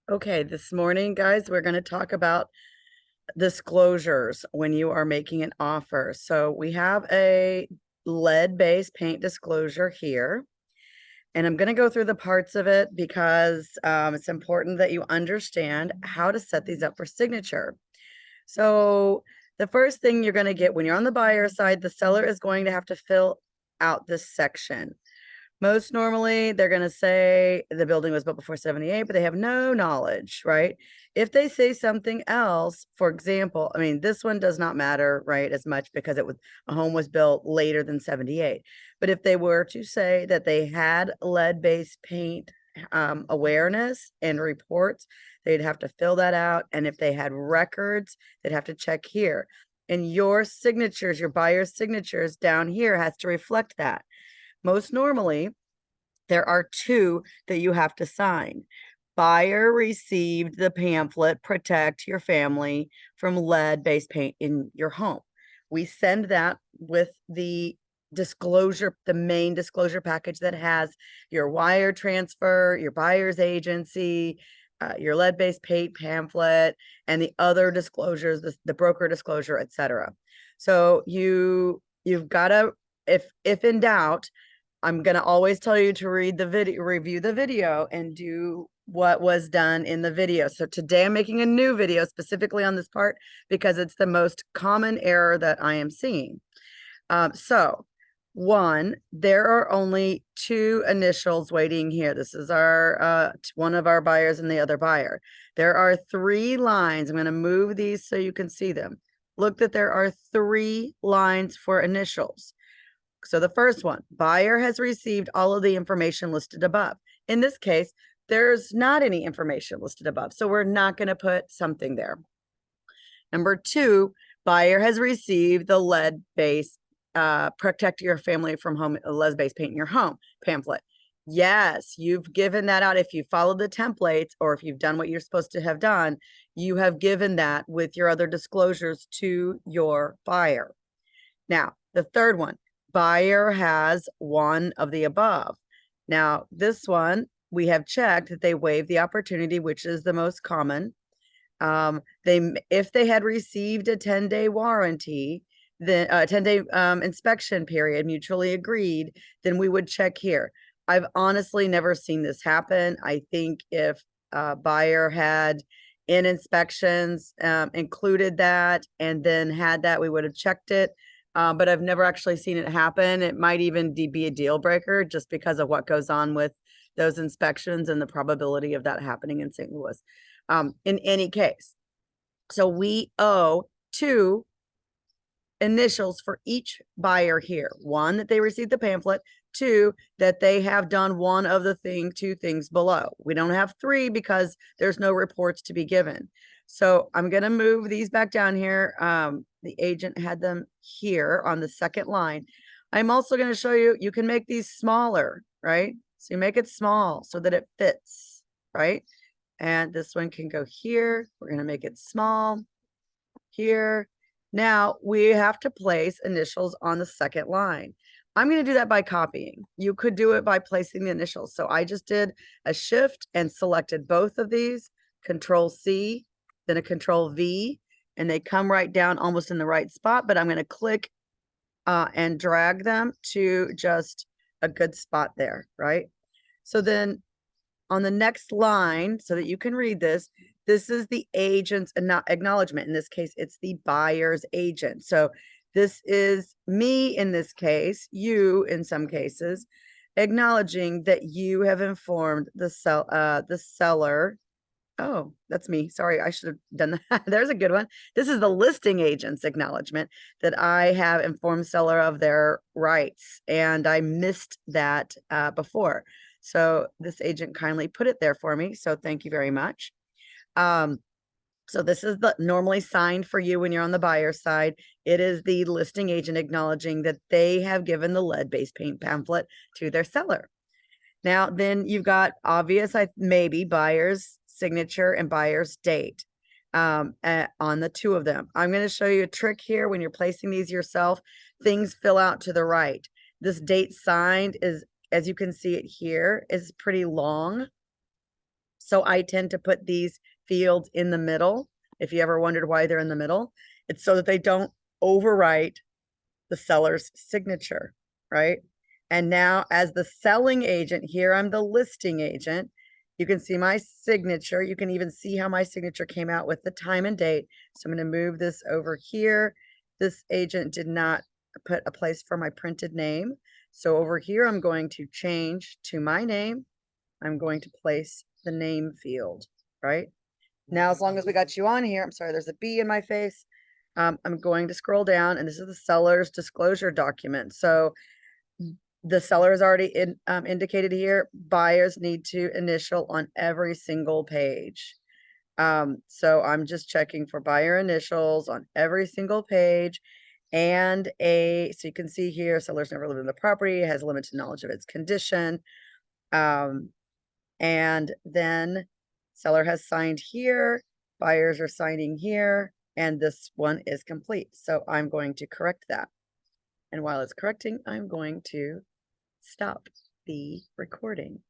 Okay, this morning, guys, we're going to talk about disclosures when you are making an offer. So we have a lead-based paint disclosure here, and I'm going to go through the parts of it because it's important that you understand how to set these up for signature. So the first thing you're going to get when you're on the buyer side, the seller is going to have to fill out this section. Most normally, they're going to say the building was built before 78, but they have no knowledge, right? If they say something else, for example, I mean, this one does not matter, right, as much because a home was built later than 78. But if they were to say that they had lead-based paint awareness and reports, they'd have to fill that out. And if they had records, they'd have to check here. And your signatures, your buyer's signatures down here has to reflect that. Most normally, there are two that you have to sign. Buyer received the pamphlet, Protect Your Family from Lead-Based Paint in Your Home. We send that with the disclosure, the main disclosure package that has your wire transfer, your buyer's agency, your lead-based paint pamphlet, and the other disclosures, the broker disclosure, etc. So you've got to, if in doubt, I'm going to always tell you to read the video, review the video, and do what was done in the video. So today I'm making a new video specifically on this part because it's the most common error that I am seeing. So one, there are only two initials waiting here. This is our one of our buyers and the other buyer. There are three lines. I'm going to move these so you can see them. Look that there are three lines for initials. So the first one, buyer has received all of the information listed above. In this case, there's not any information listed above, so we're not going to put something there. Number two, buyer has received the lead-based Protect Your Family from Home, lead-based paint in your home pamphlet. Yes, you've given that out. If you followed the templates or if you've done what you're supposed to have done, you have given that with your other disclosures to your buyer. Now, the third one, buyer has one of the above. Now, this one, we have checked that they waive the opportunity, which is the most common. If they had received a 10-day warranty, then a 10-day inspection period, mutually agreed, then we would check here. I've honestly never seen this happen. I think if a buyer had in inspections included that and then had that, we would have checked it. But I've never actually seen it happen. It might even be a deal breaker just because of what goes on with those inspections and the probability of that happening in St. Louis. In any case, so we owe two initials for each buyer here. One, that they received the pamphlet. Two, that they have done one of the two things below. We don't have three because there's no reports to be given. So I'm going to move these back down here. The agent had them here on the second line. I'm also going to show you, you can make these smaller, right? So you make it small so that it fits, right? And this one can go here. We're going to make it small here. Now we have to place initials on the second line. I'm going to do that by copying. You could do it by placing the initials. So I just did a shift and selected both of these, Control C, then a Control V, and they come right down almost in the right spot, but I'm going to click and drag them to just a good spot there, right? So then on the next line, so that you can read this, this is the agent's acknowledgement. In this case, it's the buyer's agent. So this is me in this case, you in some cases, acknowledging that you have informed the seller. Oh, that's me. Sorry, I should have done that. There's a good one. This is the listing agent's acknowledgement that I have informed seller of their rights, and I missed that before. So this agent kindly put it there for me. So thank you very much. So this is the normally signed for you when you're on the buyer side. It is the listing agent acknowledging that they have given the lead-based paint pamphlet to their seller. Now, then you've got obvious, maybe buyer's signature and buyer's date on the two of them. I'm going to show you a trick here. When you're placing these yourself, things fill out to the right. This date signed is, as you can see it here, is pretty long. So I tend to put these fields in the middle. If you ever wondered why they're in the middle, it's so that they don't overwrite the seller's signature, right? And now as the selling agent here, I'm the listing agent. You can see my signature. You can even see how my signature came out with the time and date. So I'm going to move this over here. This agent did not put a place for my printed name. So over here, I'm going to change to my name. I'm going to place the name field, right? Now, as long as we got you on here, I'm sorry, there's a B in my face. I'm going to scroll down, and this is the seller's disclosure document. So the seller is already indicated here. Buyers need to initial on every single page. So I'm just checking for buyer initials on every single page. And so you can see here, seller's never lived in the property, has limited knowledge of its condition. And then seller has signed here, buyers are signing here, and this one is complete. So I'm going to correct that. And while it's correcting, I'm going to stop the recording.